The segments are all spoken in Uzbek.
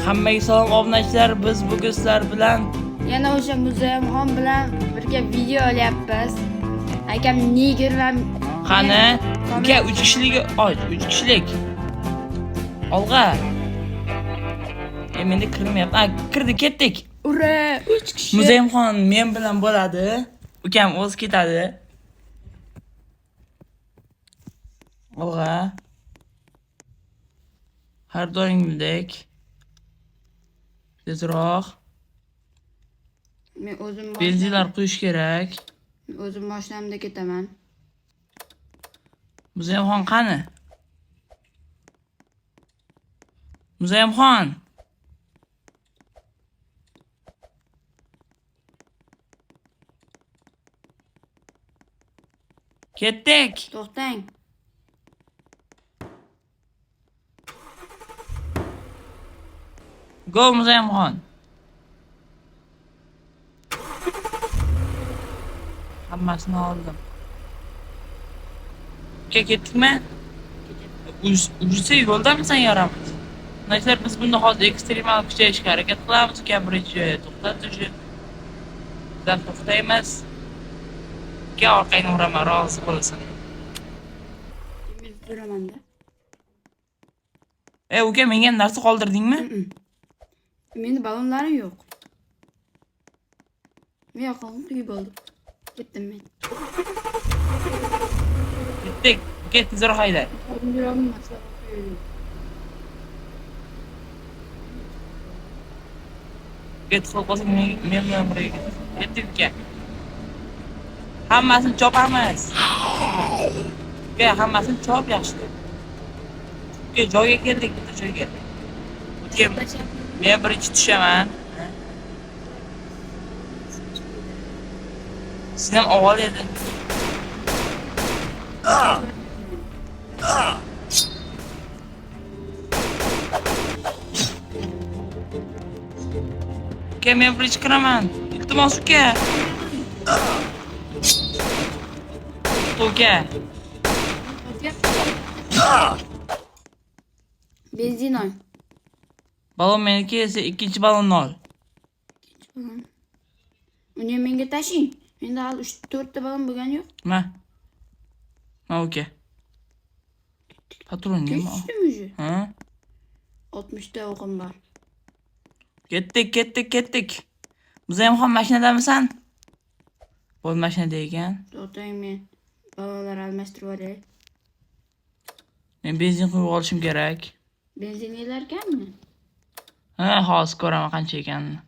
Hammaga salom obunachilar, biz bugun sizlar bilan yana o'sha Muzayyamxon bilan birga video olyapmiz. Akam Niger va qani uka 3 kishilik och, 3 kishilik. Olg'a. Menda kirmayapti. Kirdi, ketdik. Ura, 3 kishi. Muzayyamxon men bilan bo'ladi. Ukam o'zi ketadi. Olg'a. Har doimgidek. Tezroq. Men o'zim Benzinlar qo'yish kerak. o'zim mashinamda ketaman. Muzayyamxon qani? Muzayyamxon. Ketdik. To'xtang. Go Muzayyamxon. Hammasini oldim. Ketdikmi? Ujsa yo'ldamisan yoramiz. Narsalar biz bunda hozir ekstremal kuchayishga harakat qilamiz. Birinchi joyga to'xtatish. Bizlar to'xtaymiz. Orqangni uraman, rozi bo'lasan. Men turamanda. Uka, menga narsa qoldirdingmi? Menda ballonlarim yo'q. Men yoqimni tugib oldim. Ketdim men. Ketdik. Tezroq hayda. Qolqosing men bilan birga ketdik uka. Hammasini chopamiz. Uka, hammasini chop yaxshi. Uka, joyga keldik, bitta joyga. Uka, men birinchi tushaman. Siz ham avval edi. Uka, men birinchi kiraman. Iltimos uka. Uka. Benzin ol. Balon meniki esa ikkinchi balonni ol. Uni menga tashing. Menda hali 3-4 ta balon bo'lgani yo'q. Ma uka. Patron nima? Ketdimmi? Ha? 60 ta o'qim bor. Ketdik. Muzayyamxon mashinadamisan? Bo'l mashinada ekan. To'xtang, men balonlar almashtirib olay. Men benzin quyib olishim kerak. Benzin yelarkanmi? Ha, hozir ko'raman qancha ekanini.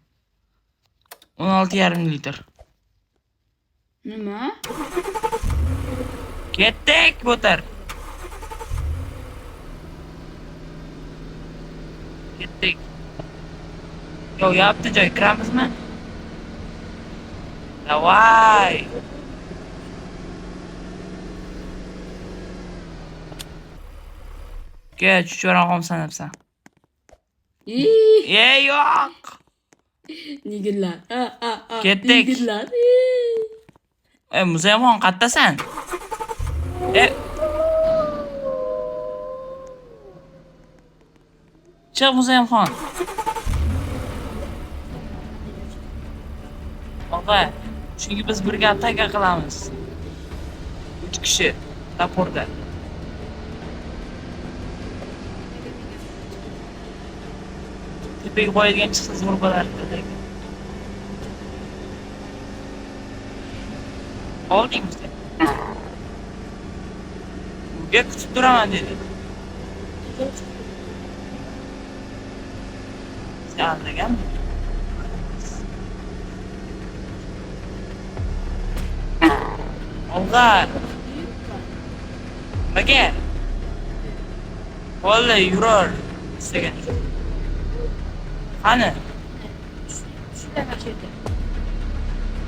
16,5 litr. Nima? Ketdik, bo'tar. Ketdik. Yaptı joy, kiramizmi? Davay. Gel, chuchvaron qolsan debsan. Yo'q. Nigirlar. Ketdik. Nigirlar. Muzayyamxon qayerdasan? Chiq Muzayyamxon. Og'a, chunki biz birga ataka qilamiz. 3 kishi raporda. Tepaga qo'yadigan chiqsa zo'r bo'lardi. Oldingmi sen? Unga kutib turaman dedi. Sen anlaganmi? Olg'a. Nimaga? Qo'lda yurar istagan. Qani?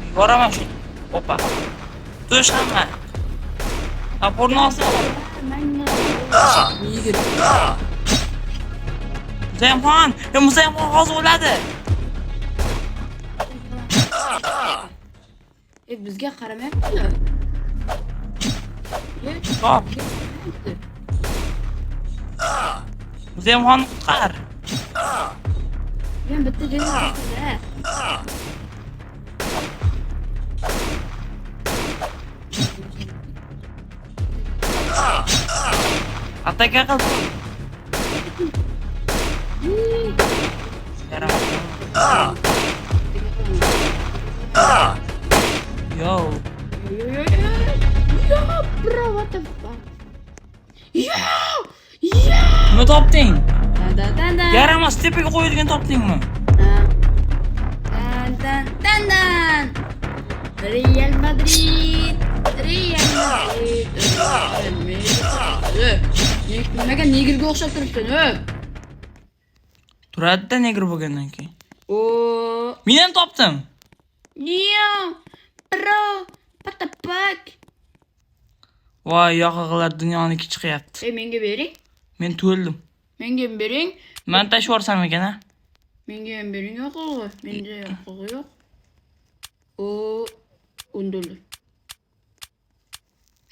Yuboraman shu. Opa. Tush hamma. Raporni olsin. Nigir. Muzayyamxon hozir o'ladi. Bizga qaramayaptilar. Hop. Muzayyamxonni qutqar. Ben bitta joyda turibdi. Ataka qil. Yaramaz. Yo. Yo, bro, what the fuck? Yo! Yo! Nima topding? Dan. Yaramas, tepaga qo'yilgan topdingmi? Dan. Real Madrid. Nimaga negrga o'xshab turibsan, Turadi-da negr bo'lgandan keyin. Oo. Men ham topdim. Yo, bro, what the fuck? Voy, yoqalar dunyoniki chiqyapti. Menga bering. Men to'ldim. Menga ham bering. Men tashib yuborsam ekan, ha? Menga ham bering yoqig'i. Menda yoqig'i yo'q. Oo, $10.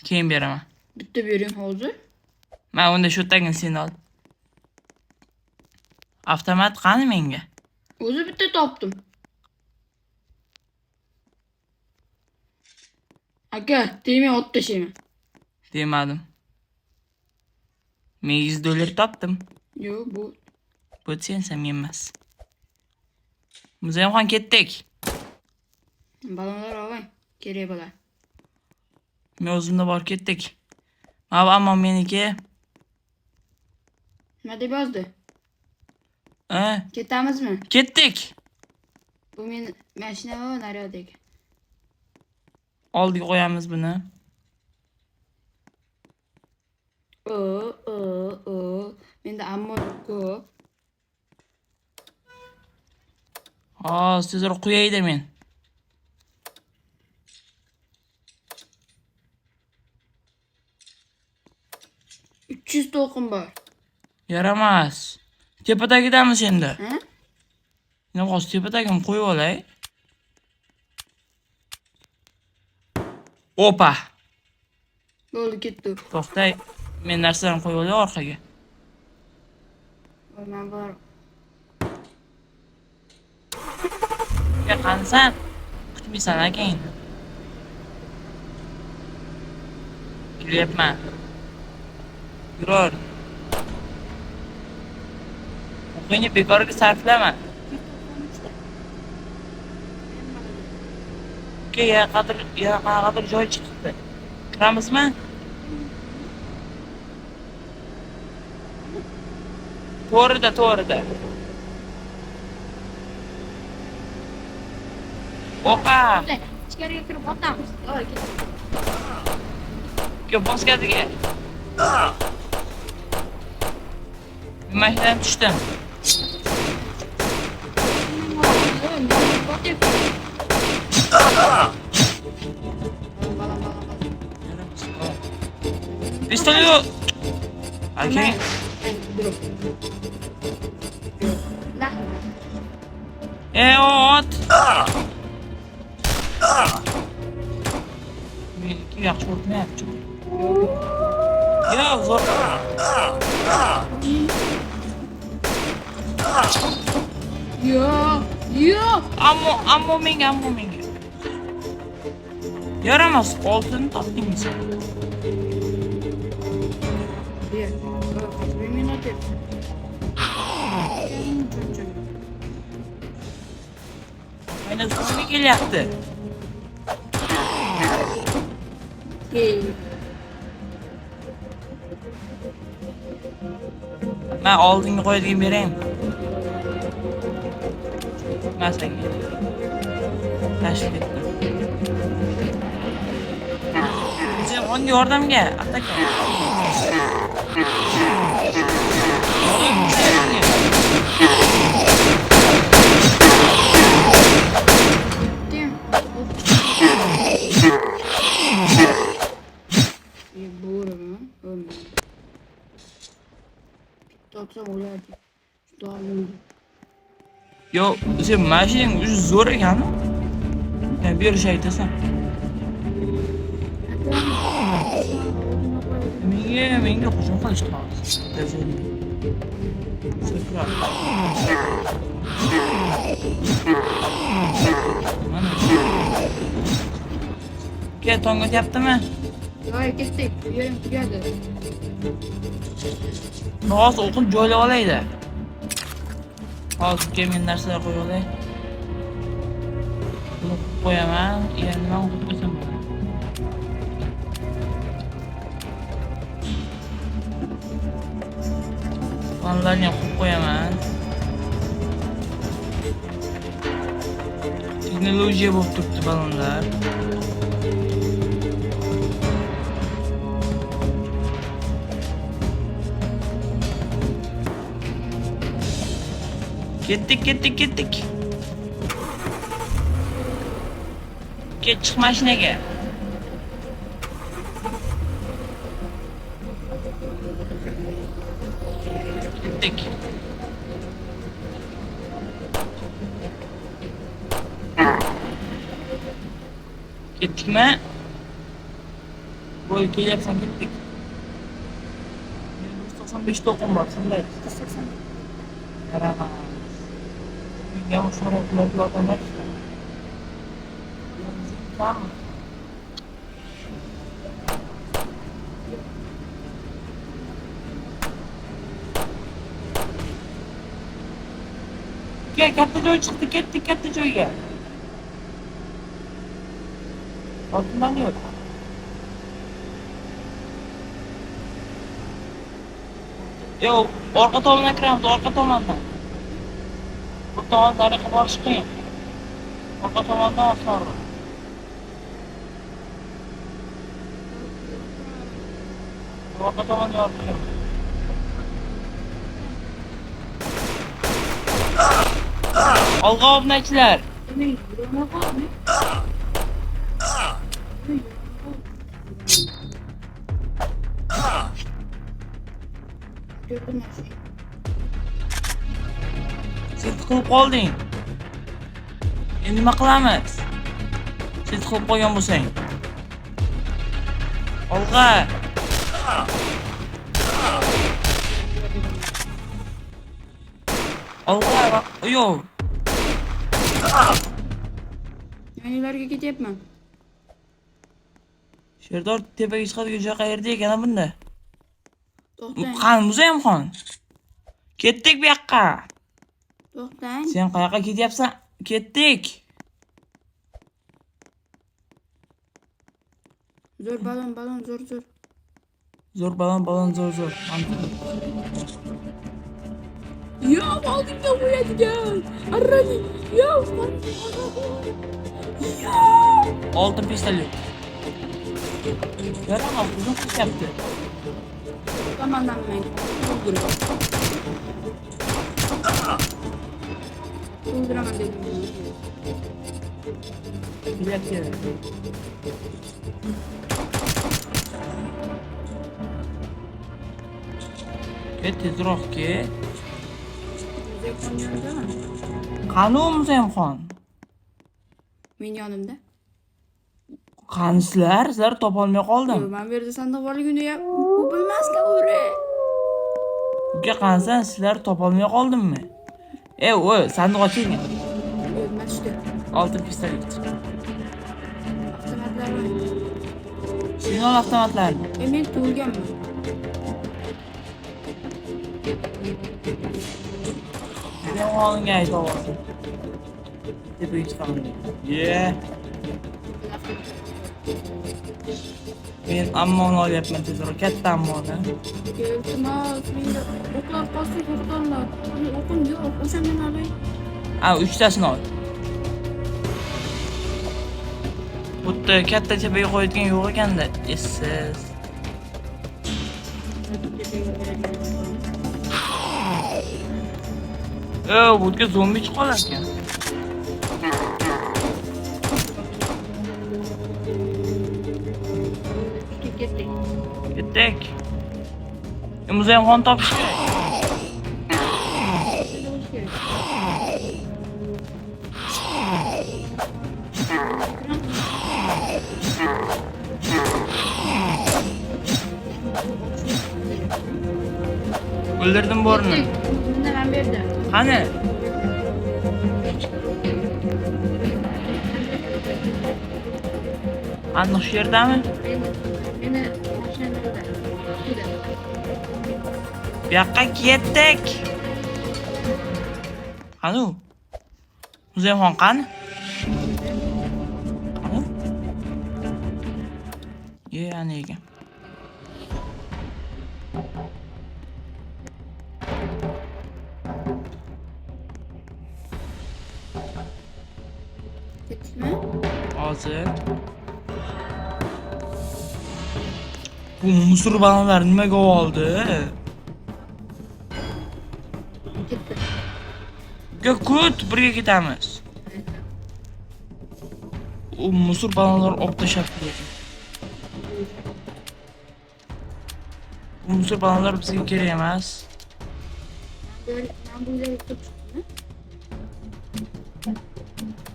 Keyin beraman. Bitta bering hozir. Men unda shu tagin sen ol. Avtomat qani menga? O'zi bitta topdim. Aka, tegmay ot tashlayman. Demadim. Men $100 topdim. Yo'q, bu. Bu sensan, men emas. Muzayamxon ketdik. Balonlar oling. Kerak bo'lar. Men o'zimda bor ketdik. Mana ammo meniki. Nima deb yozdi? Ha? Ketamizmi? Ketdik. Bu men mashina va naryadagi. Oldiga qo'yamiz buni. Menda ammo ko'p. Sizlar qo'yayda men. $300 to'qim bor. Yaramas. Tepadagidamiz endi. Ha? Nima qos tepadagini qo'yib olay. Opa. Bo'ldi, ketdi. To'xtay. Men narsalarni qo'yib olay orqaga. Men bor. Ya qansan? Kutmaysan akayin. Kelyapman. Yuror. O'qingni bekorga sarflama. Qanaqa joy chiqibdi. Kiramizmi? To'g'rida. Opa! Ichkariga kirib otamiz. Ko'p boskadiga. Mashinadan tushdim. Pistolet. Okay. Ot. Meniki yaxshi o'tmayapti. Yo, zo'r. Yo. Ammo menga. Yaramas, oltin topdingiz. Aynan sizga kelyapti. Men oldinga qo'yadigan beraymi? Men senga tashib ketdim. Sen o'nga yordamga, ataka. Yo, sen mashinang o'zi zo'r ekan. Sen berish aytasan. Menga hujum qilishdi hozir. Mana. Uka, tong o'tyaptimi? Voy, ketdik. Yo'lim tugadi. Hozir o'qib joylab olaydi. Hozir uka men narsalar qo'yib olay. Buni qo'yaman. Endi nima qilib qo'ysam bo'ladi? Ballonlarni ham qo'yib qo'yaman. Texnologiya bo'lib turibdi ballonlar. Ketdik. Chiq mashinaga. Ketdik. Ketdikmi? Voy, kelyapsan, ketdik. 195 to'qim bor, shunday. Yaramas. Menga o'shani qilib yotaman. Katta joy chiqdi, ketdik katta joyga. Oltindan yo'q. Yo'q, orqa tomondan kiramiz, orqa tomondan. Bu tomon tariqa borish qiyin. Orqa tomondan osonroq. Orqa tomondan yorqin. Olg'a obnachilar. Sen qilib qolding. Endi nima qilamiz? Sen qilib qo'ygan bo'lsang. Olg'a. Olg'a, yo'q. Yonilarga ketyapman. Sherdor tepaga chiqadigan joy qayerda ekan bunda? To'xtang. Qani Muzayamxon? Ketdik bu yoqqa. To'xtang. Sen qayoqqa ketyapsan? Ketdik. Zo'r balon, zo'r. Zo'r balon, zo'r. Yo, oldinga qo'yadigan. Arrani. Yo, oltin pistolet. Yaramas, uzun ketyapti. Tomondan men. O'ldiraman dedim. Kelyapti. Tezroq ket. Qani Muzayamxon? Men yonimda. Qani sizlar topolmay qoldim. Men bu yerda sandiq borligini ham bilmasga o'ri. Uka qansan sizlar topolmay qoldimmi? Voy, sandiq ochilgan. Bilmasdi. Oltin pistolet. Avtomatlar bor. Signal avtomatlarni. Men to'lganman. Ben oğlunga ayta olsin. Tepaga chiqaman. Men ammoni olyapman tezroq, katta ammoni. Iltimos, menga o'qlar qolsin, o'qlarlar. O'qim yo'q, o'shandan olay. 3tasini ol. Butta katta tepaga qo'yadigan yo'q ekanda, essiz. Bunga zombi chiqar ekan. Ketdik. Muzayamxon topish kerak. O'ldirdim borini. Bundan ham berdi. Qani? Aniq shu yerdami? Meni mashinada. Bu yoqqa ketdik. Qani? Muzayxon qani? Qani? Ana ekan. Ketdikmi? Hozir. Bu musur balonlar nimaga oldi? Ketdi. Kut, birga ketamiz. U musur balonlar olib tashlabdi lekin. Bu musur balonlar bizga kerak emas. Ben bu yerga kirib chiqdimmi?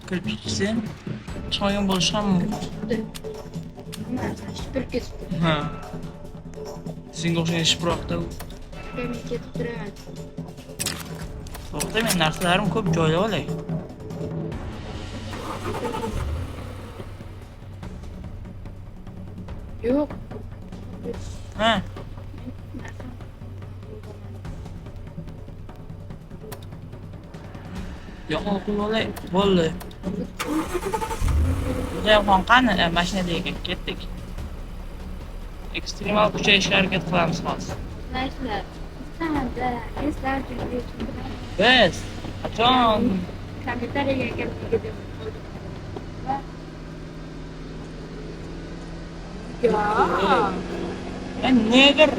Kirib chiqsa, chiqmagan bo'lishi ham mumkin. Shipirib ketibdi. Ha. Senga o'xshagan shiproqda u. Men ketib turaman. To'xta, men narsalarim ko'p joylab olay. Yo'q. Ha. Yo'q, o'qib olay. Bo'ldi. Muzayxon qani? Mashinada ekan, ketdik. Ekstremal kuchayishga harakat qilamiz hozir. Narsalar. Istamada. Eslar juda Biz qachon kommentariyaga kelib nedir?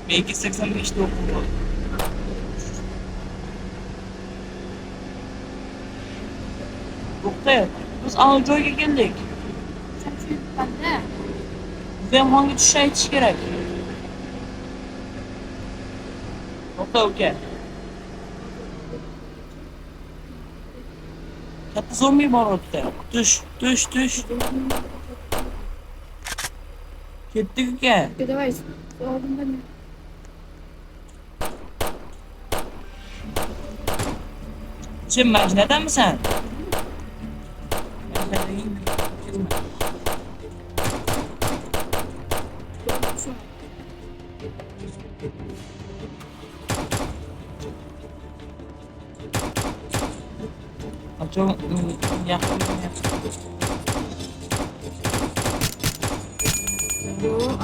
Belki 85'te okum var. To'xta, biz ana joyga keldik. Bizga ham hangi tushishni aytish kerak. To'xta uka. Katta zombi bor o'tda. Tush. Ketdik uka. Давай, oldindan Sen mashinadamisan? Qachon yaqin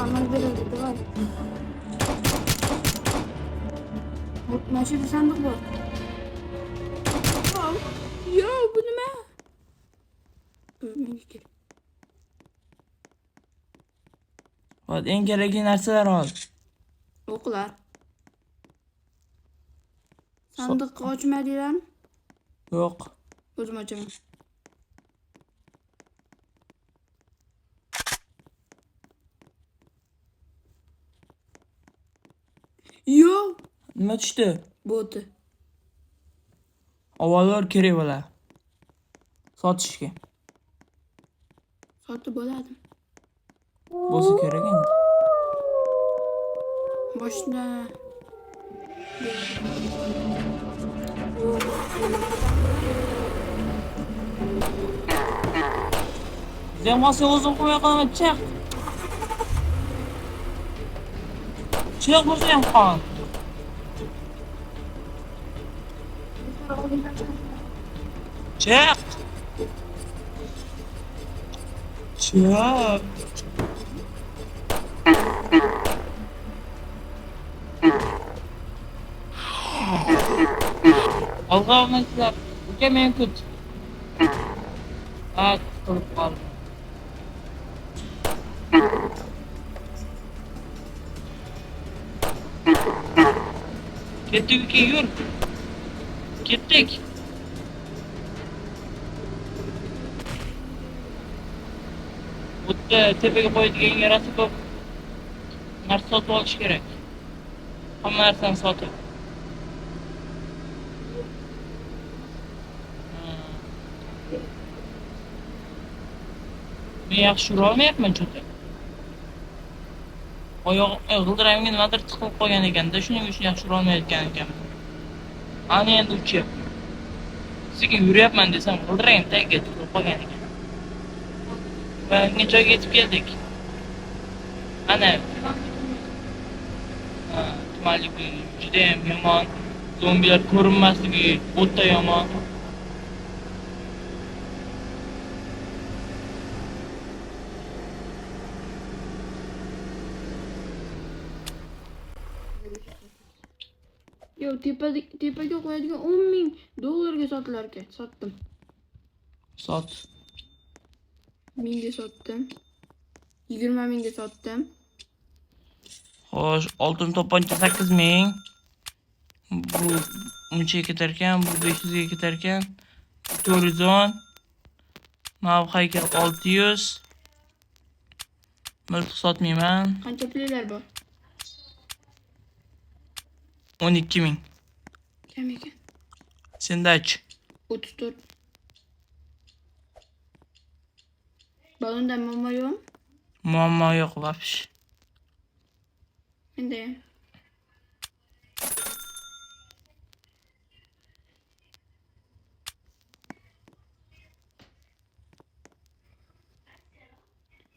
amal beradi, давай. Mana shu sandiq bor. Yo, bu nima? Menga kerak. Hozir eng kerakli narsalar ol. O'qlar. Sandiqni ochmadinglarmi? Yo'q. O'zim ochaman. Yo, Nima tushdi? bo'ti. Avvalroq kerak bo'ladi. Sotishga. Sotib bo'ladimi? Bo'lsa kerak endi. Boshla. Zemasi o'zim qo'ya qolaman, chiq. Chiq o'zing qon. Chiq. Chiq. Alg'avmaslar. Uka men kut. Ha, qilib qoldim. Ketdik uka, yur. Ketdik. Butta tepaga qo'yadigan yarasi ko'p. Narsa sotib olish kerak. Hamma narsani sotib. Men yaxshi yura olmayapman cho'ta. G'ildiramga nimadir tiqilib qolgan ekanda, shuning uchun yaxshi yura olmayotgan ekanman. Ana endi uchib. sekin yurayapman desam g'ildiragim tagiga turib qolgan ekan. Va unga joyga yetib keldik. Ana tumanligi judayam yomon. Zombilar ko'rinmasligi o'ta yomon. Yo, tepaga qo'yadigan 10,000 dollarga sotilar ekan. Sotdim. Sot. 1000 ga sotdim. 20,000 ga sotdim. Xo'sh, oltin to'pponcha 8,000. Bu unchaga ketar ekan, bu 500 ga ketar ekan. 410. Mav haykal 600. Miltiq sotmayman. Qancha pullar bor? 12,000. Kam ekan. Sendach. 34. Balonda muammo yo'qmi? Muammo yo'q, vapsh. Menda ham.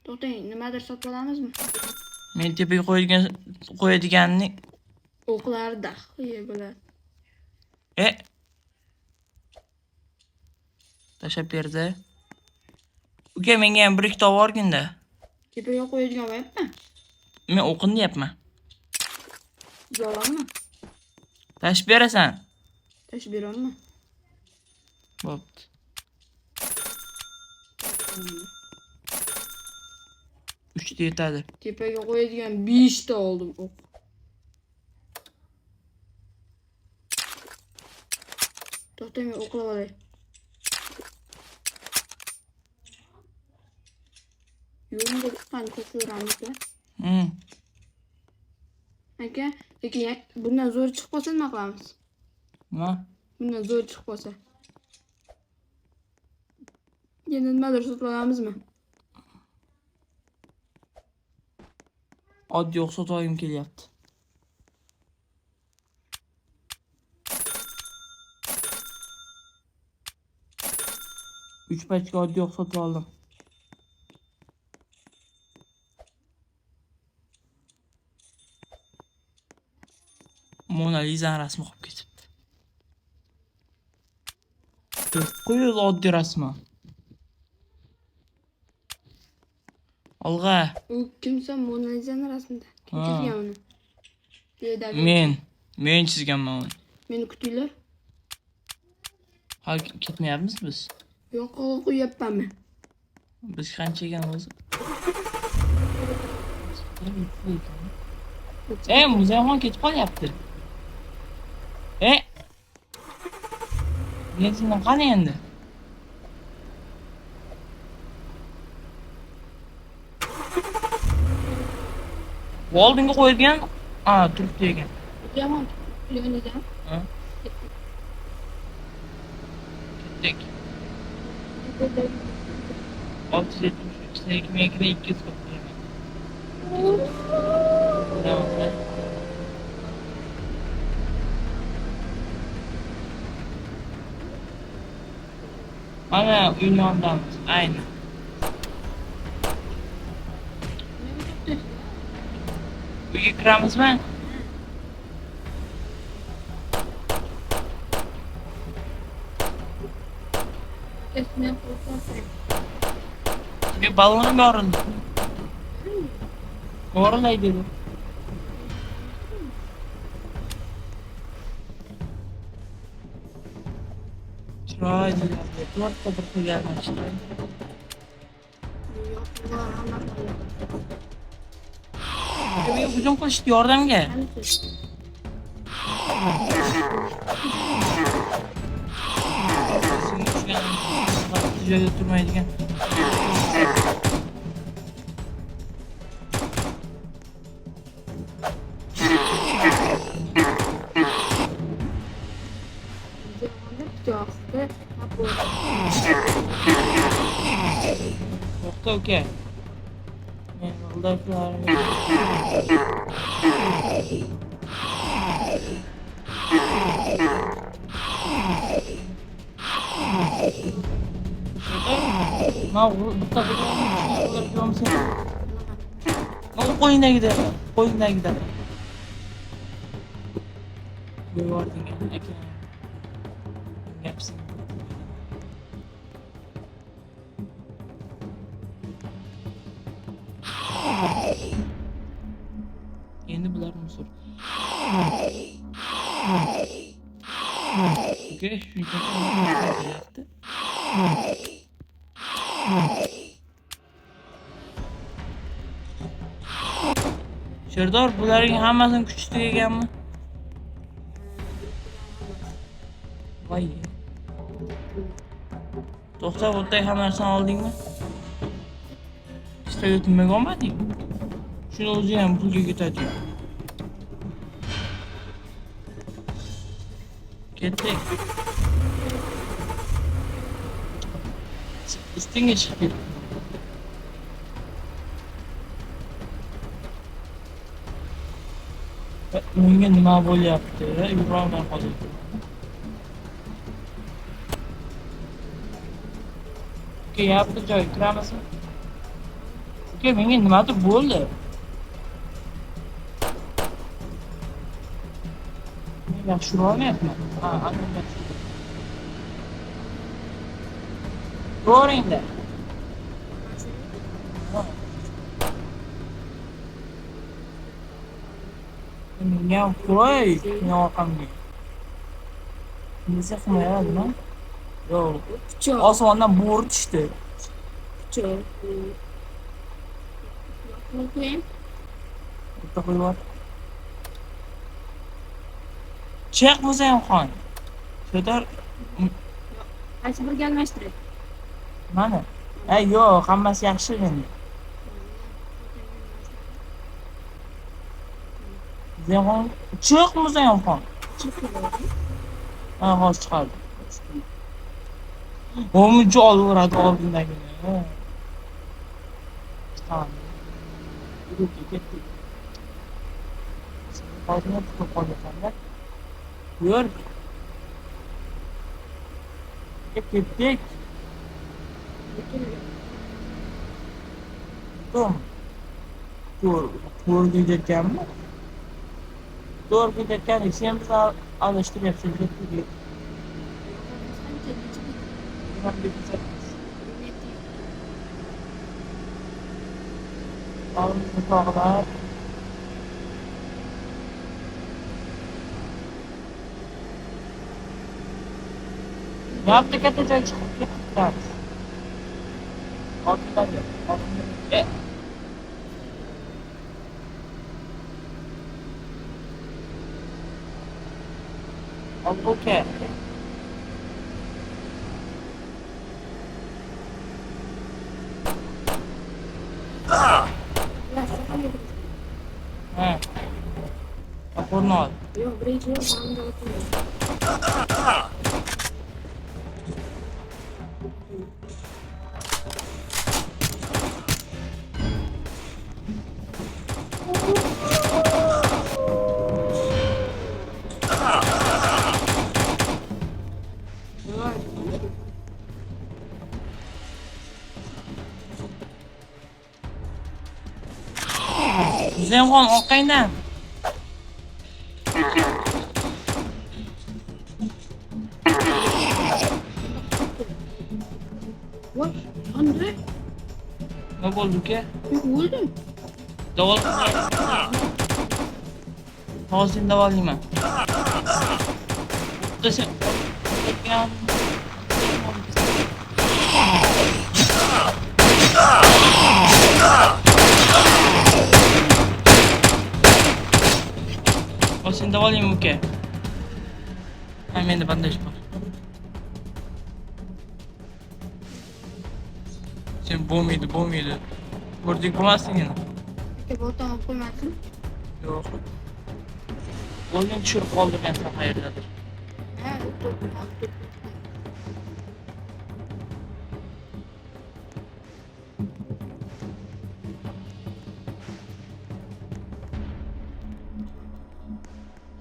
To'xtang, nimadir sotib olamizmi? Men tepaga qo'yadiganni O'qlarda xuya bo'ladi. Tashlab berdi. Uka, menga ham bir ikkita olib Tepaga qo'yadigan bo'lyapti. Men o'qin deyapman. Yo'qmi? Tashib berasan. Tashib beramanmi? Bo'pti. Uchta yetadi. Tepaga qo'yadigan 5 ta oldim o'q. To'xtang, men o'qlab olay. Yo'lda chiqqan ko'chalarimiz. Aka, lekin bundan zo'r chiqib qolsa nima qilamiz? Nima? Bundan zo'r chiqib qolsa. Yana nimadir sotib olamizmi? Oddiy o'q sotib olgim kelyapti. Uch pachka oddiy o'q sotib oldim. Mona Lisa'ning rasmi qolib ketibdi. Qo'yil oddiy rasmi. Olg'a. U kimsa Mona Lisa'ning rasmida. Kim chizgan uni? Men chizganman uni. Meni kutinglar. Hali ketmayapmiz biz. Yo'q, qo'yapmanmi? Biz qancha ekan o'zi? Muzayxon ketib qolyapti. Benzindan qani endi? Oldinga qo'yilgan, turibdi ekan. Yomon. Yonidan. Ketdik. 673 202 200 qo'yman. Mana uyni yonidamiz, aynan. Uyga kiramizmi? Bir balonum yoruldu. Yorulay dedi. Chiroyli. To'rtta bir qo'yganman. Menga hujum qilishdi yordamga. Joyda turmaydigan. To'xta uka. Men yo'ldagilarni Ma bitta yomsa. Mana qo'yingdagida, qo'yingdagida. Yording aka. Gapsin. Endi bular musor. Okey, shuncha Sherdor, bularning hammasini kuchi tugaganmi? Voy. To'xta, o'tday hammasini oldingmi? Pistolet nimaga olmading? Shuni o'zi ham pulga ketadi. Ketdik. Ustingga chiqib ket. Menga nima bo'lyapti? Yurolmay qoldim. Yaptı joy, kiramizmi? Uka, menga nimadir bo'ldi. Men yaxshi urolmayapman. Ha, ana yaxshi. To'g'ringda. Menga qo'y, men orqamga. Nima qilmayapman? Yo'q. Osmondan bo'ri tushdi. Bitta qo'yib. Cheq bo'lsa ham xon. Shedar qaysi birga almashtiradi? mana. Yo'q, hammasi yaxshi endi. Zemxon, cheq bo'lsa ham xon. Ha, hozir chiqadi. O'muncha olaveradi oldindagini. Tamam. Ketdik. Hozir tutib qolganlar. Yur. Ketdik. Tom. To'rga ketganmi? To'rga ketgan, sen bizni alishtiryapsan. Ketdik. Ağzını tağlar. Yaptık eteceğiz. Çıktık. Altından gel. Altından gel. Al okey. Ha. Raporunu al. Yok, birinci yok, ben de oturuyorum. Zemxon orqangdan. Voy, Andre, Nima bo'ldi uka? o'ldim. Davolayman. Hozir davolayman. Sen Sen davolayman uka. Ha, menda bandaj bor. Sen bo'lmaydi. Ko'rding bo'lmasding yana. Aka, botam olib qo'ymading? Yo'q. O'zing tushirib qoldirgansan qayerdadir. Ha,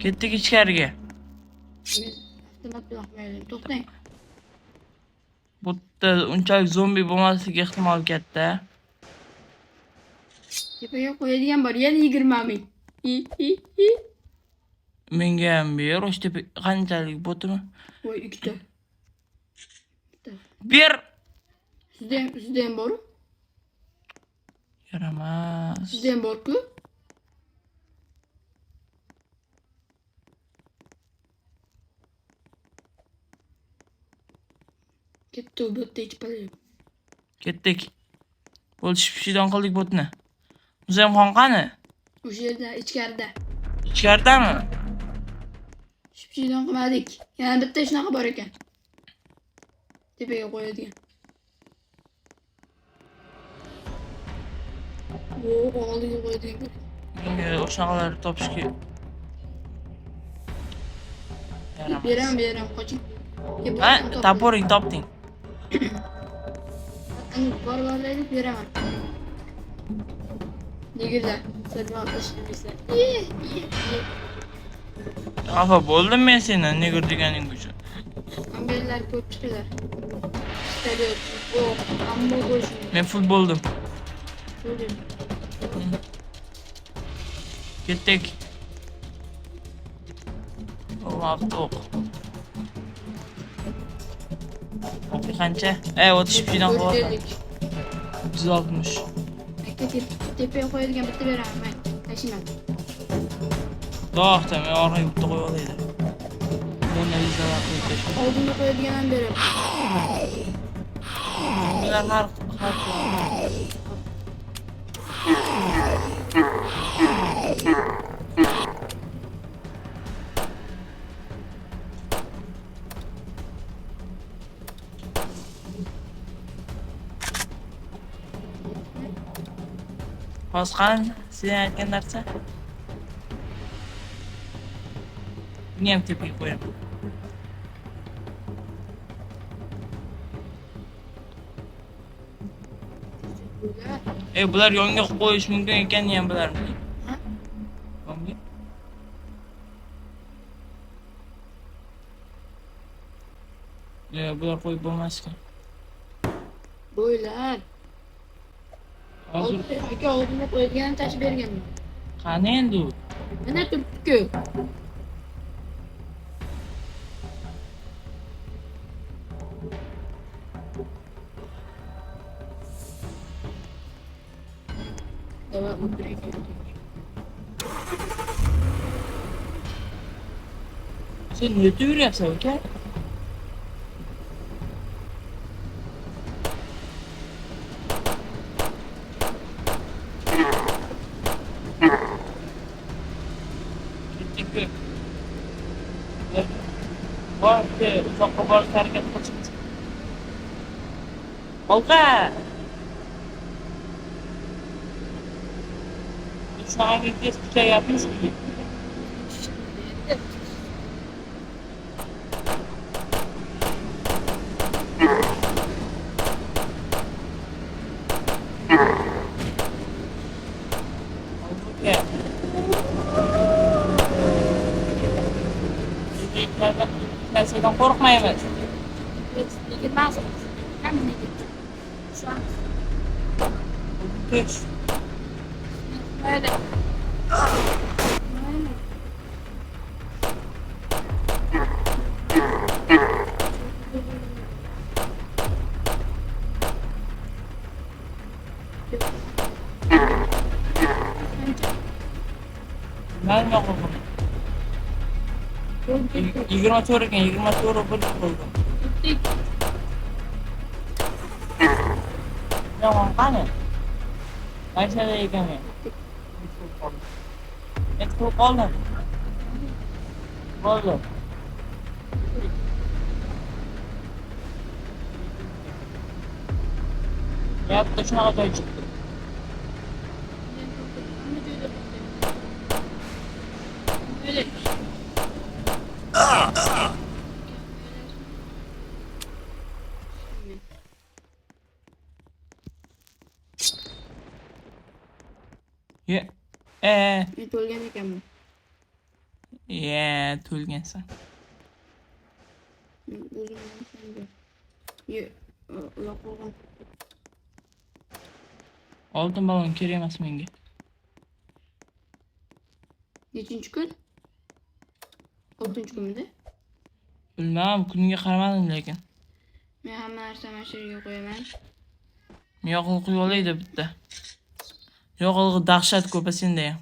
Ketdik ichkariga. Avtomat bilan qo'yaylik. To'xtang. Bu yerda unchalik zombi bo'lmasligi ehtimoli katta. Tepaga qo'yadigan bor, yana 20 ming. I. Menga ham ber, o'sha tepa qanchalik botimi? Voy, ikkita. Ber. Sizda ham bor? Yaramas. Sizda ham bor-ku? Ketdi u botda ichib qoladi. Ketdik. Bo'ldi, shipshidon qildik botni. Muzayamxon qani? O'sha yerda ichkarida. Ichkaridami? Shipshidon qilmadik. Yana bitta shunaqa bor ekan. Tepaga qo'yadigan. Oldiga qo'yadigan. Menga o'shanaqalarni topishga yaramas. Beram, qoching. Ha, taporing topding. Bor deydi, beraman. Negirlar, sadva qilishingizlar. Xafa bo'ldim men sendan negur deganing uchun. Amberlar ko'p chiqdilar. Stadion, ammo bo'lishi. Men futboldim. Ketdik. Vaqt. O'qi qancha? O'tishib shundan qo'yapman. 160. Tepaga qo'yadigan bitta beraman, men tashiyman. To'xta, men orqaga bitta qo'yib olaydi. Buni izlab qo'yib tashladim. Oldinga qo'yadigan ham beraman. Bular har Hozqan, sen aytgan narsa. Buni ham tepaga qo'yaman. Bular yonga qo'yish mumkin ekanini ham bilarmiding? Yonga? Bular qo'yib bo'lmas ekan. Bo'ylar. Hozir Aka oldinga qo'yadigan tashib berganman. qani endi u? Mana turibdi-ku. Devam o'tiraylik. Sen ne yürüyorsun uka? Gittik. Var ki uzakta var hareket kılacağız. Olga! Şu an bir şey yapmış gibi. Şeyden korkmayamaz. Gitmez. Hem ne gittim. Şu an Geç. böyle. Ben ne oldum? 20 tur ekan, 20 tur bir bo'ldi. Gittik. Tamam, qani? Qaysida ekan men? Etkul qoldim. Bo'ldi. Yaptı shunaqa joy chiqdi. Böyle. Ye. To'lgan ekanman. To'lgansan. O'zim sanga. Yo, Yo'q bo'lgan. Oltin balon kerak emas menga. Nechinchi kun? 6-kunmidi? Bilmam, kuniga qaramadim lekin. Men hamma narsani shu yerga qo'yaman. Yoqilg'i quyib olaydi bitta. Yoqilg'i dahshat ko'p senda ham.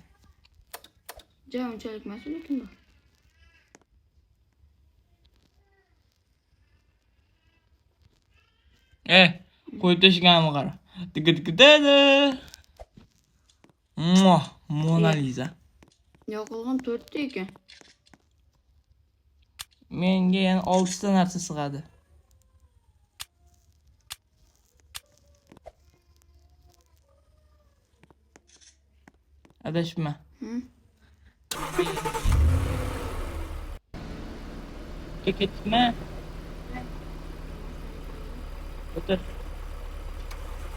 Ja, unchalik emas lekin bu. Qo'yib tashlaganimni qara. Tigidgidada. Mona Lisa. Yoqilg'im 4 ta ekan. Menga yana 6 ta narsa sig'adi. Adashma. Ketma. O'tir.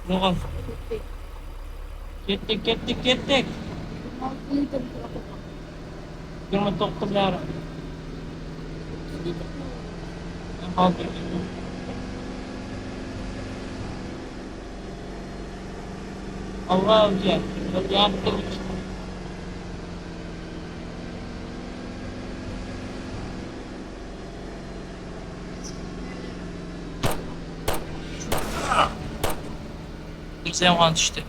Yo'qol. Ketdik. 29 yarim. Hozir. Allohga. Yaptım. Sen kan işte.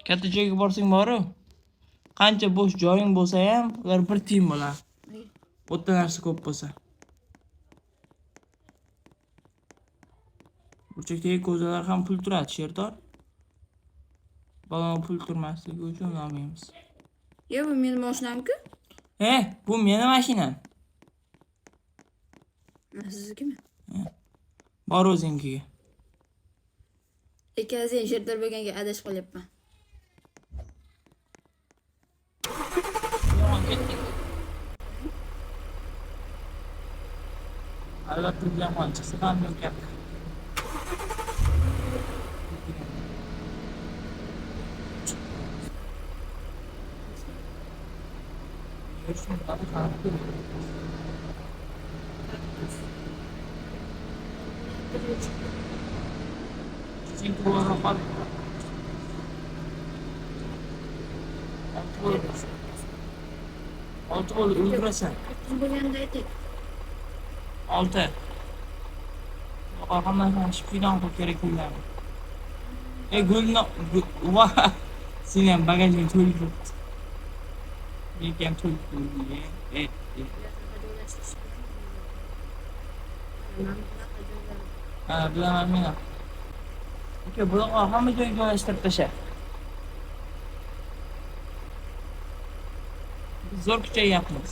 Katta joyga borsang boru. Qancha bo'sh joying bo'lsa ham, ular bir tiyin bo'ladi. O'ta narsa ko'p bo'lsa. Burchakdagi ko'zalar ham pul turadi, sherdor. Balon pul turmasligi uchun olmaymiz. Yo, bu mening mashinam-ku. Bu meni mashinam. Siznikimi? Bor o'zingizga. Ikkalasining sherdor bo'lganga adashib qolyapman. Albatta bilan qanchasi ham yo'q. Olti bo'ldi, ulgurasan. Bo'lganda ayting. 6. Hammasini shpidan qilib kerak bo'ladi. Gulni va seni ham bagajing to'lib ketdi. Menga ham to'lib ketdi. Bilaman men. Bunaqa hamma joyga joylashtirib tasha. Biz zo'r kuchayapmiz.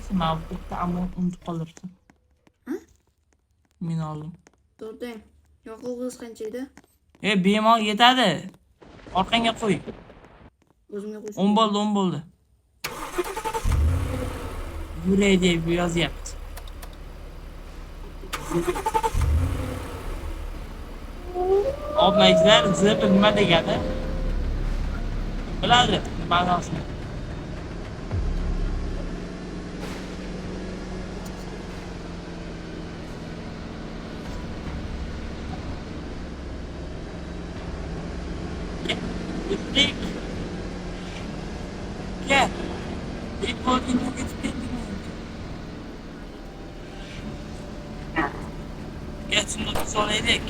Sen bitta ammo unutib qolirsan. Men oldim. To'g'ri. Yoqilg'ingiz qancha edi? Bemalol yetadi. Orqangga qo'y. O'zimga qo'yib. 10 bo'ldi. Yuray deb yozyapti. Obnaychilar zip nima degani? Biladi, ma'nosini. Gittik. Gel. İlk holdinge gittik. Gel şunu biz olaydık.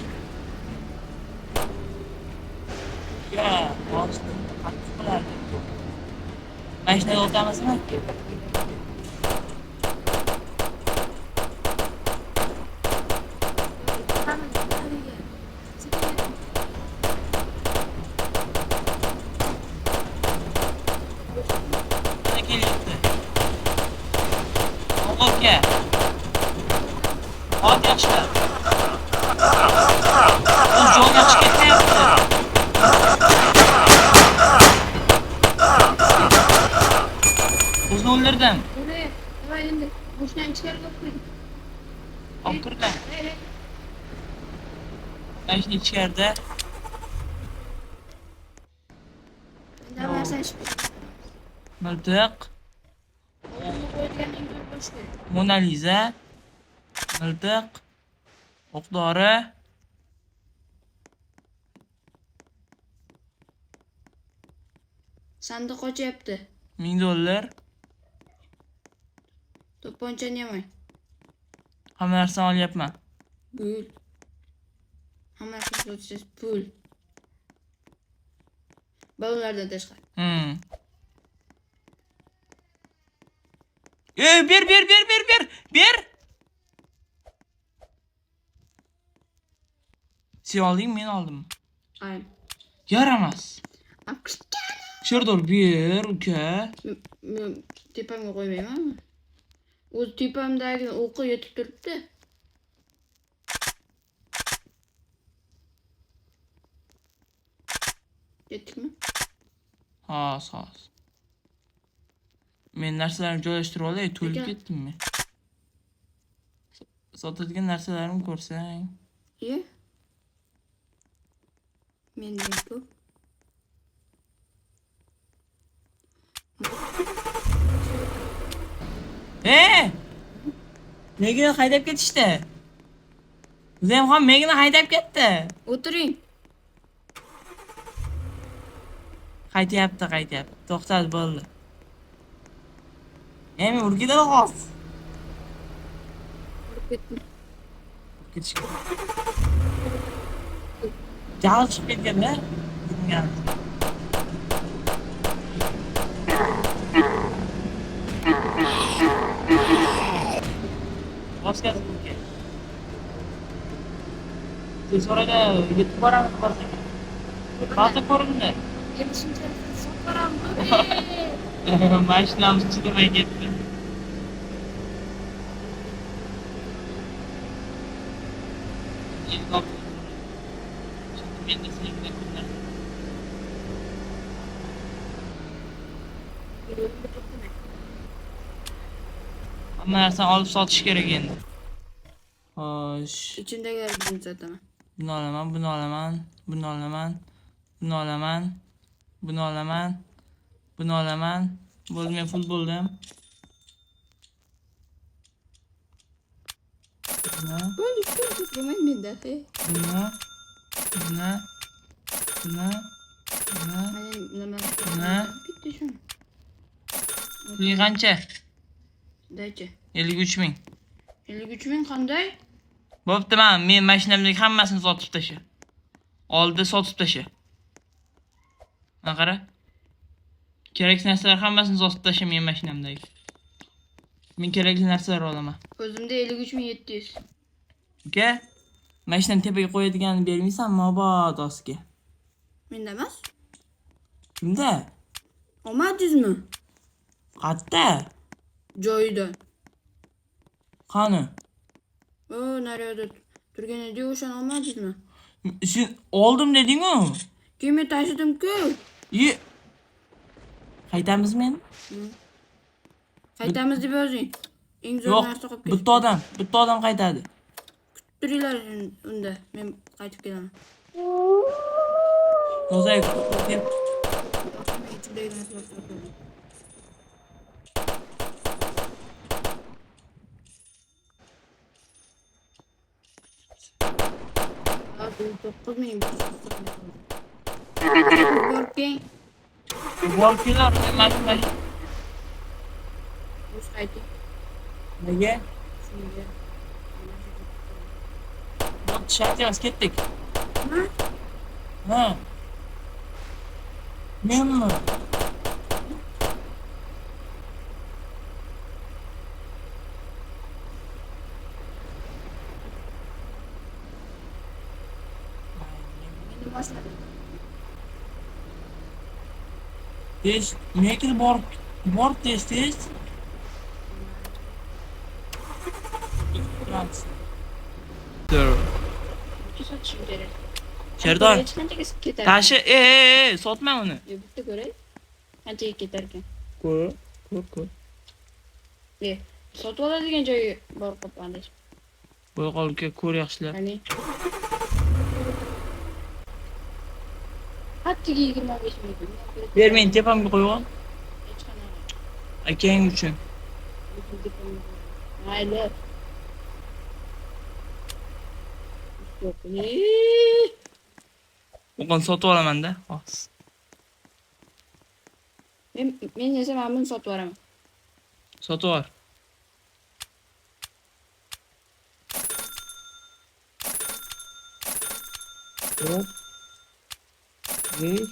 Gel. Bastım. Hakkılar. Maşine yoldamasın ki. Gel. Hadi yaxshi. Biz yo'l yaxshi ketyapti. Bizni o'ldirdim. Davay endi boshdan chiqarib qo'y. Olib kirdim. Mashina ichkarida. Davarsan. Miltiq. Mona Lisa, miltiq, o'q-dori. Sandiq ochyapti. $1000. To'pponchani ham ol. Hamma narsani olyapman. Pul. Hamma narsani sotasiz pul. Ballonlardan tashqari. Ber. Sen olding, men oldim. Aynen. Yaramas. Akışkan. Sherdor ber, uka. Men tepamga qo'ymaymanmi? O'z tepamdagi o'qi yetib turibdi. Yetdikmi? Ha, sağ ol. Men narsalarimni joylashtirib olay, to'lib Lekin- ketdimmi? Sotadigan narsalarimni ko'rsang. Iye. Menda ko'p. Nega haydab ketishdi? Zemxon megini haydab ketdi. O'tiring. Qaytyapti. To'xtat bo'ldi. Men urgida qoldi. Ketishga. Jahil chiqib ketganda. Boskaz bo'lgan. Tez orada yetib boramiz borsak. Hozir ko'rindi. Mashinamiz chidamay ketdi. Hamma narsani olib sotish kerak endi. Xo'sh. İçindekileri sotaman. Bunu olaman. Bo'ldi, men full bo'ldim. Böyle tutmayın beni de. Buni. Bitti şunu. Puli qancha? Daychi. 53,000. 53.000 qanday? Bo'pti, men mashinamdagi hammasini sotib tasha. Oldi sotib tasha. Mana qara. Kerakli narsalar hammasini sotib tasha men mashinamdagi. Men kerakli narsalar olaman. O'zimda 53.700. Uka, mashinani tepaga qo'yadiganini bermaysanmi, obodosga? Menda emas. Kimda? Olmadingizmi? Qayerda? Joyidan. Qani? O, naryoqda turgan edi, o'shani olmadingizmi? Sen oldim deding-ku? Keyin men tashidim-ku. Qaytamizmi endi? Qaytamiz deb yozing. Eng zo'r Yo'q, narsa qolib bitta odam qaytadi. Turinglar unda, men qaytib kelaman. O'zay, Borkilar, mashina. O'z qayting. Nega? Shunga. Bo'pti, shaytimiz ketdik. Nima? Ha. Menmi? Tez, mekil bor tez. Sotishim kerak. Sherdor, Qanchaga ketar? tashi, sotma uni. Bitta ko'ray. Qanchaga ketar ekan? Ko'r. Sotib oladigan joyi bor qoplandish. Bo'y qolga ko'r yaxshilab. Qani? Qattiq 25 ming. Ber, men tepamga qo'yib ol. Hech qanaqa. Akang uchun. Mayli. Yo'q. O'qon sotib olaman-da. Hozir. Men esa mana buni sotib yuboraman. Sotib ol. To'rt, besh,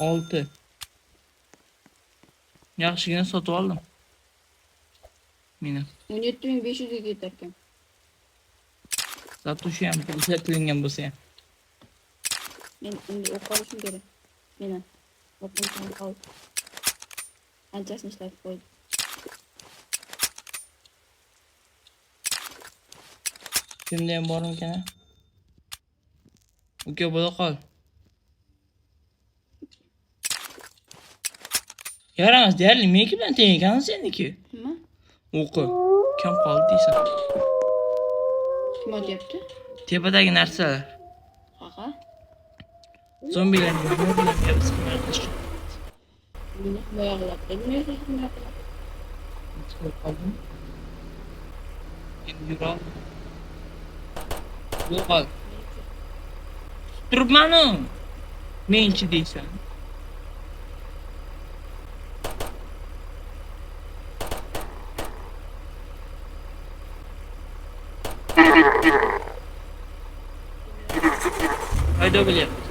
6. Yaxshigina sotib oldim. Meni. 17.500 ga ketarkan. Satushi ham ishlatilgan bo'lsa ham. Men endi o'q olishim kerak. Meni. O'qishim qoldi. Anchasini ishlatib qo'ydim. Kimda ham bormi ekan? Uka bo'la qol. Yaramas deyarli meniki bilan teng ekan seniki. Nima? O'qi. Kam qoldi deysan. Kim o'tyapti? Tepadagi narsalar. Haqa. Zombilar qilishdi. Meni himoya qiladi. Nima himoya qiladi? Qoldim. Endi yura. Yo'qol. Turibman-ku. Menchi deysan. Hayda bo'lyapti.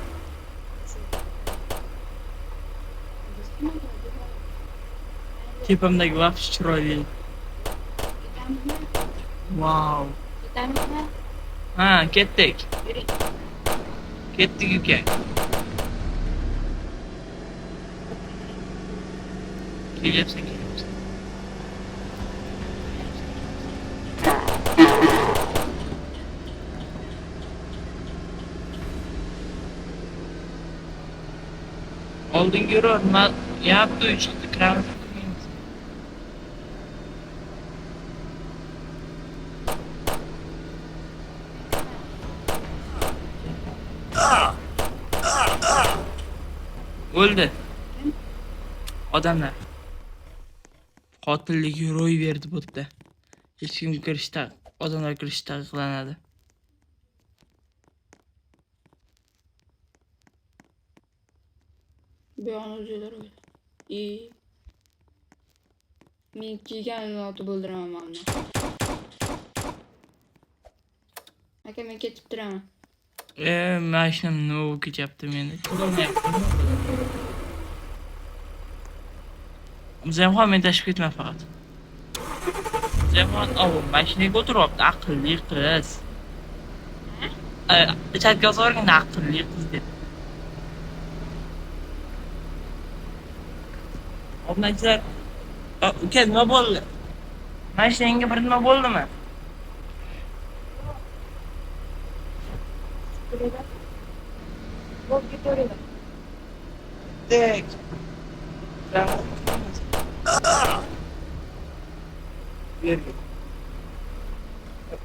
Tepamdagi vahsh chiroyli. Wow. Ketamizmi? Ha, ketdik. Yuring. Ketdik uka. Kelyapsan. Oldinga yur, nima yapti uchta kran. O'ldi. Odamlar. Qotillik ro'y berdi bu yerda. Hech kim kirishda, odamlar kirish taqiqlanadi. Bu yoqni o'zinglar o'yla. Men kiyganimni otib o'ldiraman mana buni. Aka, men ketib turaman. Mashinam nima bo'lib ketyapti meni. Zemxon men tashib ketma faqat. Zemxon, mashinaga o'tiryapti, aqlli qiz. Chatga yozib aqlli qiz deb. Obunachilar, uka nima bo'ldi? Mashinangga bir nima bo'ldimi? Dek. Yerga.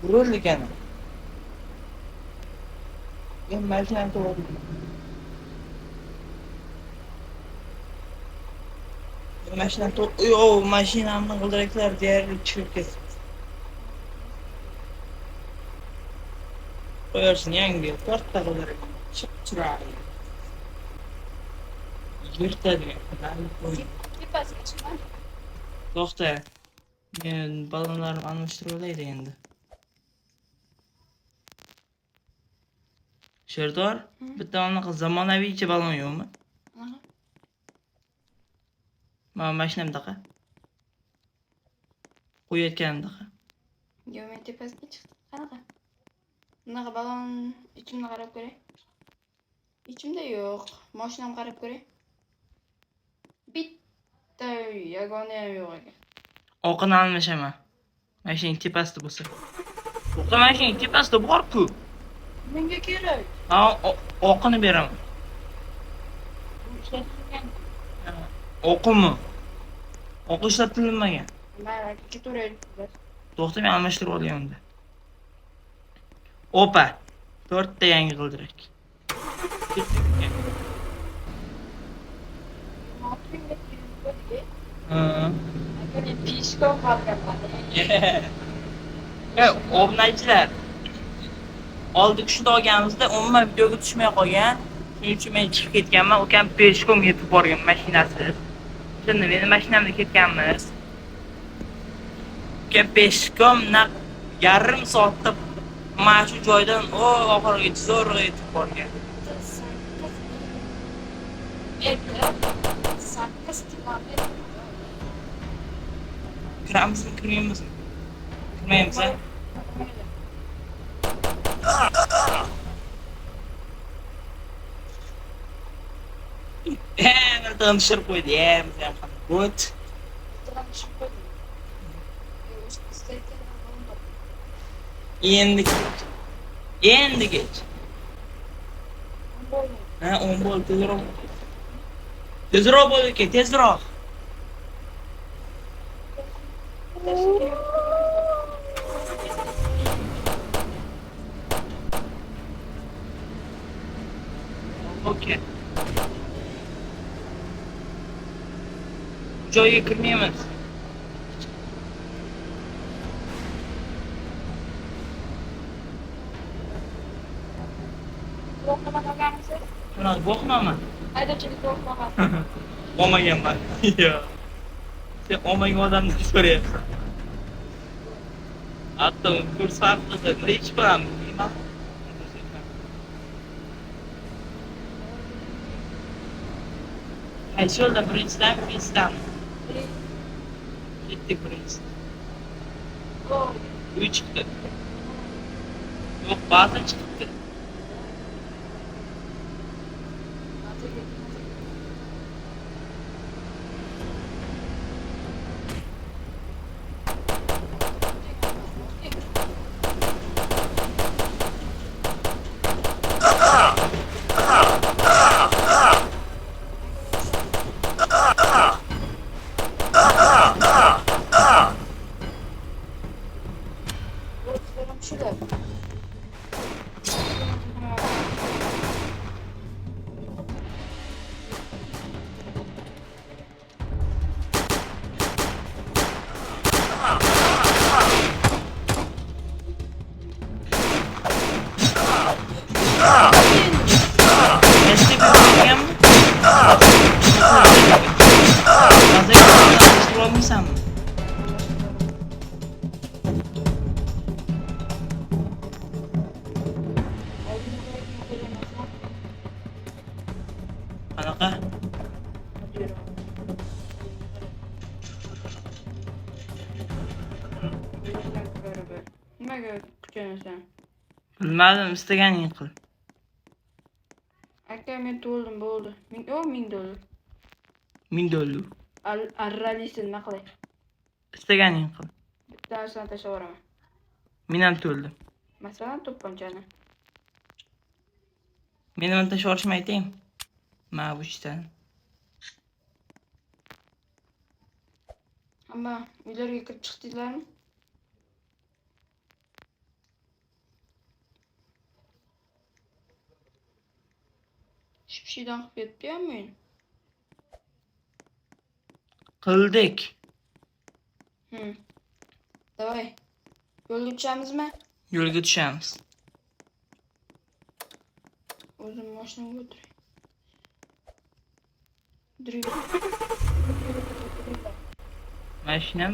Urildi ekan. Men mashinani to'g'ri. Mashinamni g'ildiraklar deyarli chiqib ketdi. Qo'yarsin yangi, 4 ta g'ildirak. Chiroyli. Yirtadigan. Tepasiga chiqma. To'xta. Men balonlarni almashtirib olaydi endi. Sherdor, bitta anaqa zamonaviycha balon yo'qmi? Aha. Mana mashinamdaqa. Qo'yayotganimdaqa. Yo'q, men tepasiga chiqdim. Qanaqa? Bunaqa balon ichimda qarab ko'ray. Ichimda yo'q. Mashinam qarab ko'ray. Bitta yagona ham yo'q ekan. Oqini almashaman. Mashinaning tepasida bo'lsa. To'xta, mashinaning tepasida bor-ku. Menga kerak. Ha, oqini beraman. Bu ishlatilgan. O'qimi? O'q ishlatilmagan. Mayli, ketaveraylik. To'xta, men almashtirib olyapman. Opa. 4 ta yangi g'ildirak. Ha. Peshkom borganman. Obunachilar. Oldik shu olganimizda umuman videoga tushmay qolgan. Shuning uchun men chiqib ketganman. Ukam peshkom yetib borgan mashinasiz. Shunda meni mashinamda ketganmiz. Ukam peshkom yarim soatda mana shu joydan oxirigacha zo'rg'a yetib borgan. 8 kilometr. Kiramizmi, kirmaymizmi? Kirmaymiz. Bir tanışır koydu ya. Biz ham gut. Endi geç. Endi geç. Ha, 10 bo'ldi, tezroq. Tezroq bo'l aka, tezroq. Okey. Joyga kirmaymiz. Mana guvohnoma. Haydovchilik guvohnoma. Olmaganman. Yo. Sen olmagan odamdan so'rayapsan. Hatto kurs haqida hech bilan bilmayman. Qaysi yo'lda birinchidan ikkinchidan? Ketdik birinchi. Uy chiqdi. Yo'q, baza chiqibdi. Şurada. Destek vereceğim. Hazır olmuşsam. Qanaqa? Nimaga kuchasan? Bilmadim, istaganingni qil. Aka men to'ldim bo'ldi. $1000 $1000. $1000. Arralisi nima qilay? Istaganingni qil. Bittasini tashlab yuboraman. Men ham to'ldim. Masalan, to'pponchani. Meni ham tashlab yuborishni aytaymi? Mana bu ishdan. Hamma uylarga kirib chiqdinglarmi? Shipshidan qilib ketdiyami? Qildik. Davay. Yo'lga tushamizmi? Yo'lga tushamiz. O'zim mashinamga o'tiray. Driv. Mashinam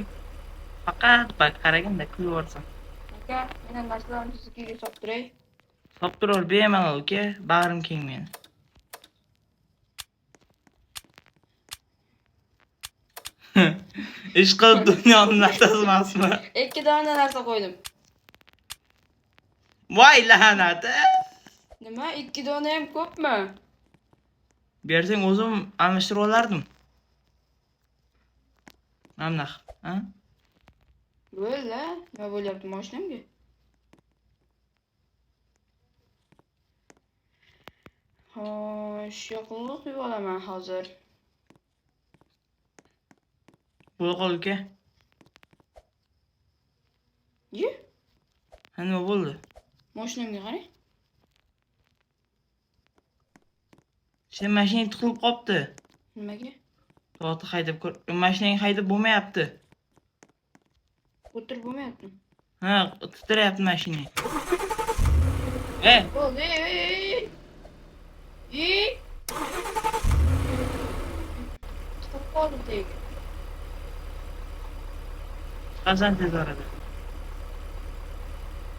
faqat bak qaraganda kulib yuborsam. Aka, men mashinamni sizga sottiray. Soptirol bemalol uka, bag'rim keng meni. Ish qilib dunyoni natasmasmi? 2 dona narsa qo'ydim. Voy la'nati. Nima? 2 dona ham ko'pmi? Bersang o'zim almashtirib olardim. Mana, ha? Bo'ldi, nima bo'lyapti mashinamga? Xo'sh, yoqilg'i quyib olaman hozir. Bo'la qol uka. Ye? Ha, nima bo'ldi? Mashinamga qarang. Sen mashinang tiqilib qopti. Nimaga? To'g'ri haydab ko'r. Mashinang haydab bo'lmayapti. Otur bu mu yaptın? Ha, titrayapti mashinang. Oldu. İyi. Tutup oldu değil. Chiqasan tez orada.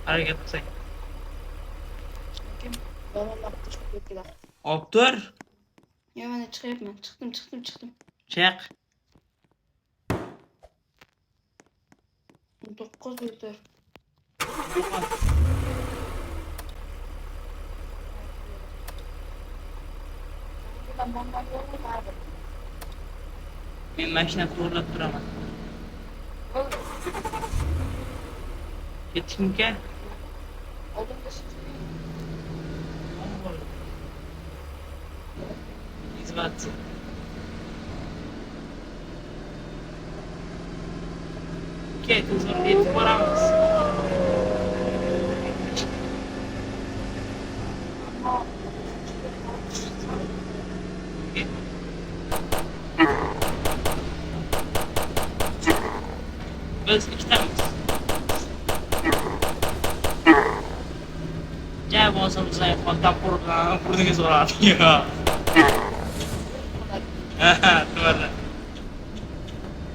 Harakat qilsang. Kim? Bana baktı çok bekler. Olib tur. Ya ben de çıkayım. Çıktım. Chiq. 9 liter. Men mashina to'g'rilab turaman. Ketishimga? Oldum da şimdi. Izvat. Ket, uzun yetib boramiz. Biz ikkitamiz. Ja bo'lsa bizlar qotdan qurdingiz boradi. Ha, to'g'ri.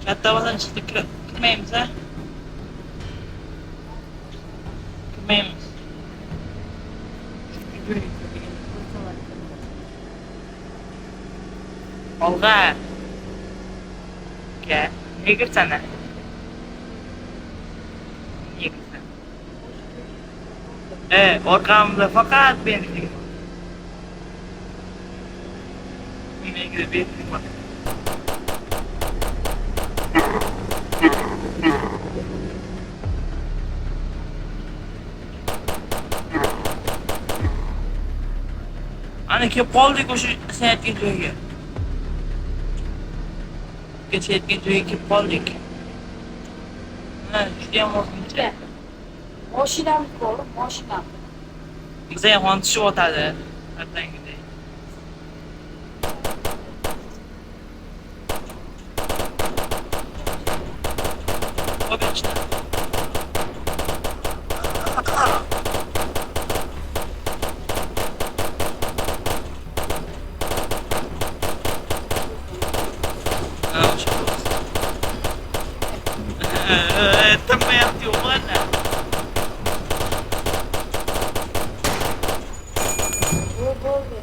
Katta bo'lsa chiqib kirmaymiz, ha? Kirmaymiz. Olg'a. Ke, nega kirsan-da? Orqamda faqat benzinlik. Menga benzinlik bor. Ana kelib qoldik o'sha saytga joyga. Ketayotgan joyga kelib qoldik. Ha, judayam o'zimcha. Mashinam bor, mashinam. Biza ham tushyotadi. Ertangidek. Obechna. Tamam diyor bana. Oldu.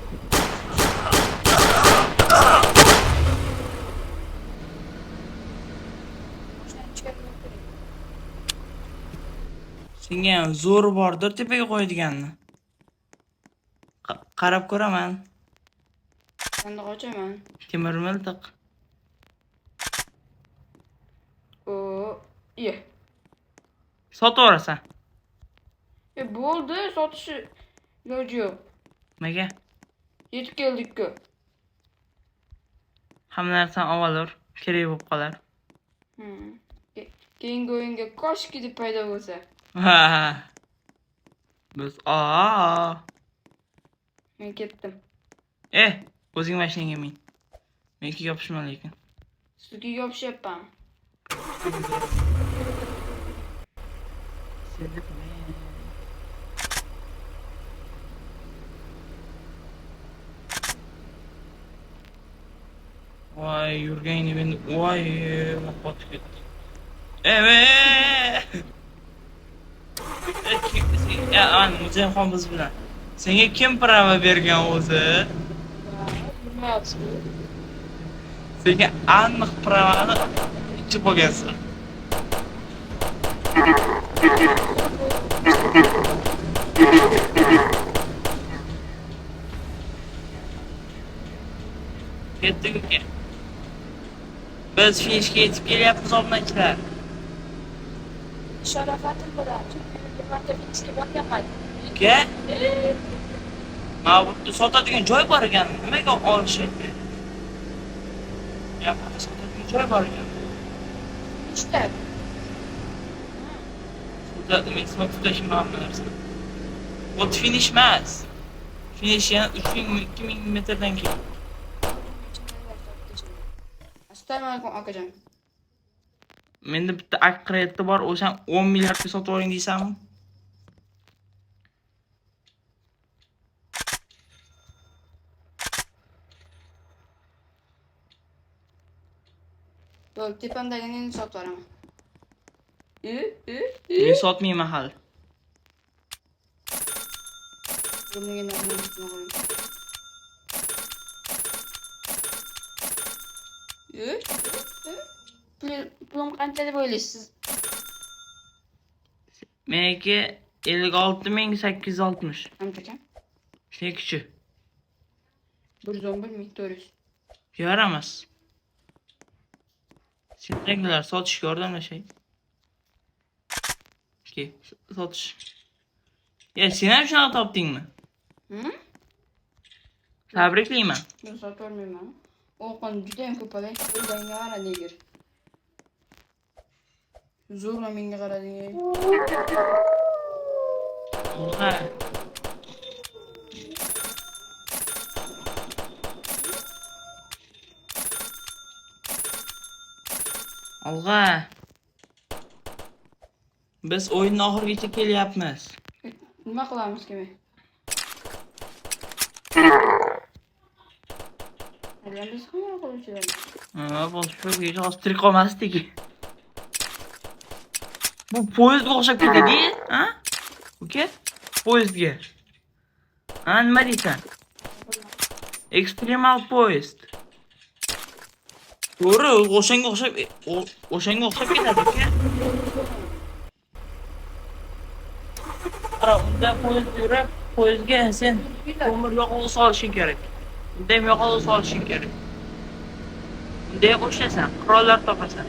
Senga ham zo'r bordir tepaga qo'yadiganni. Qarab ko'raman. Ben de kocaman. Temir miltiq. İyi. Sotaversan. Bu oldu. Satışı iloji yo'q. Nimaga? Yetib keldik-ku. Hamma narsani olaver, kerak bo'lib qolar. Keyingi o'yinga koshki deb paydo bo'lsa. Ha. Biz Men ketdim. O'zing mashinangga min. Menga yopishma lekin. Sizga yopishyapman. Voy, yurgayni men voy, qotib ketdi. Evet. Mujaxon biz bilan. Senga kim prava bergan o'zi? Bilmayapsiz. Senga aniq pravani ichib olgansan. Ketdik uka. Biz finishga yetib kelyapmiz obunachilar. Sharofatim bo'ladi. Marta finishga borganman. Uka? Mana bu sotadigan joy bor ekan. Nimaga olishadi? Ya, sotadigan joy bor ekan. İşte. Men sotishim hamma narsa. Bu finish emas. Finish yana 3000-2000 metrdan keyin. Assalomu alaykum akajon. Menda bitta ak krediti bor, o'shan 10 milliardga sotib oling deysanmi? Yo'q, tepamdagini endi sotib yuboraman. Men sotmayman hali. Pulim qancha deb o'ylaysiz? Meniki 56.860. Qancha kam? Shuning-chi. 111.400. Yaramas. Sendagilar sotishga yordamlashay. Ke, sotish. Ya, sen ham shunaqa topdingmi? Tabriklayman. Men sotib olmayman. O'qin juda ham ko'p olay. Menga qara negir. Zo'rla menga qarading. Ha. Olg'a. Biz o'yinning oxirigacha kelyapmiz. Nima qilamiz kimi? Hali biz himoya qiluvchilar. Boshqa hozir tirik qolmasdik. Bu poyezdga o'xshab ketadi, ha? Uka? Poyezdga. Ha, nima deysan? Ekstremal poyezd. To'g'ri, o'shanga o'xshab ketadi, uka. Qara, unda poyezd yurib, poyezdga sen ko'mir yoqilg'i solishing kerak. Unda ham yoqilg'i solishing kerak. Unda qo'shasan, qurollar topasan.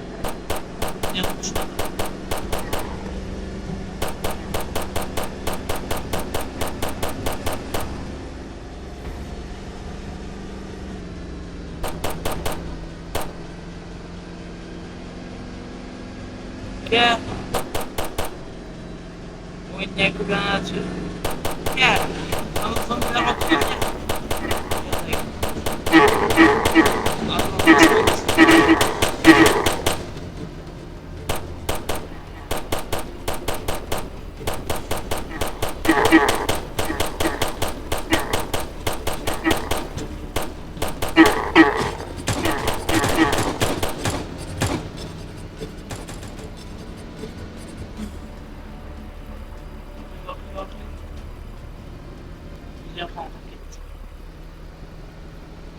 Ya. Oyunnya keganaச்சு. Ya. Kamu sampai waktu.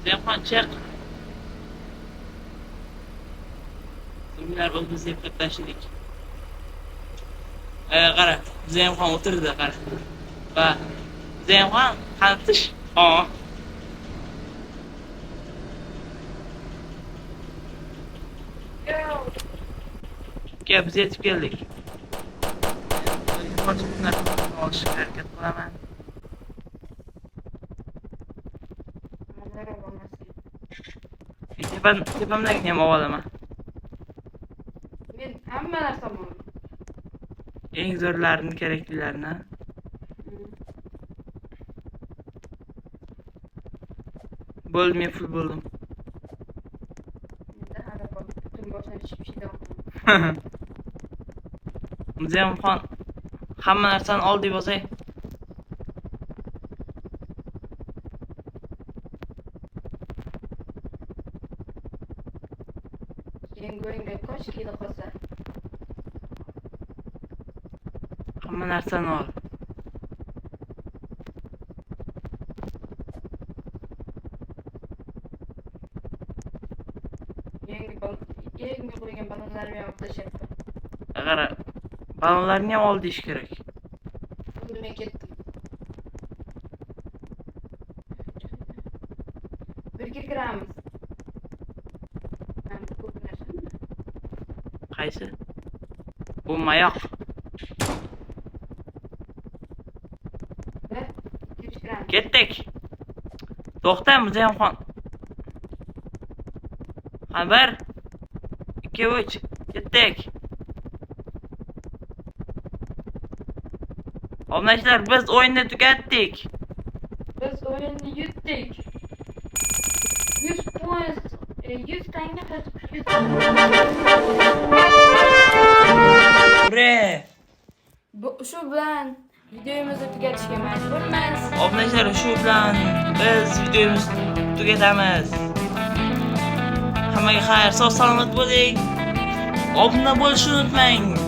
Zemxon chiq. Kimlar o'zimizni yeb tashladik. Qara, Zemxon o'tirdi, qara. Va Zemxon qantish. Gel biz yetib keldik. Olishga harakat qilaman. Tepamdagini ham olaman. Men hamma narsam bor. Eng zo'rlarini, keraklilarini. Bo'ldi, men ful bo'ldim. Menda hali bor. Butun boshdan shipshida. Zemxon hamma narsani ol deb yozay. Yengoyinga qo'sh kilo qolsa. Hamma narsani ol. Yengi qo'ygan balonlarni ham tashlabdi. Qara, balonlarni ham ol deyish kerak. Endi men ketdim. Birga kiramiz. Qaysi? Bu mayoq. Ketdik. To'xtamiz, Zemxon. Xabar 2-3 ketdik. Obunachilar, biz o'yinni tugatdik. Biz o'yinni yutdik. 100 tanga 100 shu bilan videomizni tugatishga majburmiz. Obunachilar, shu bilan biz videomizni tugatamiz. Hammaga xayr, sog' salomat bo'ling. Obuna bo'lishni unutmang.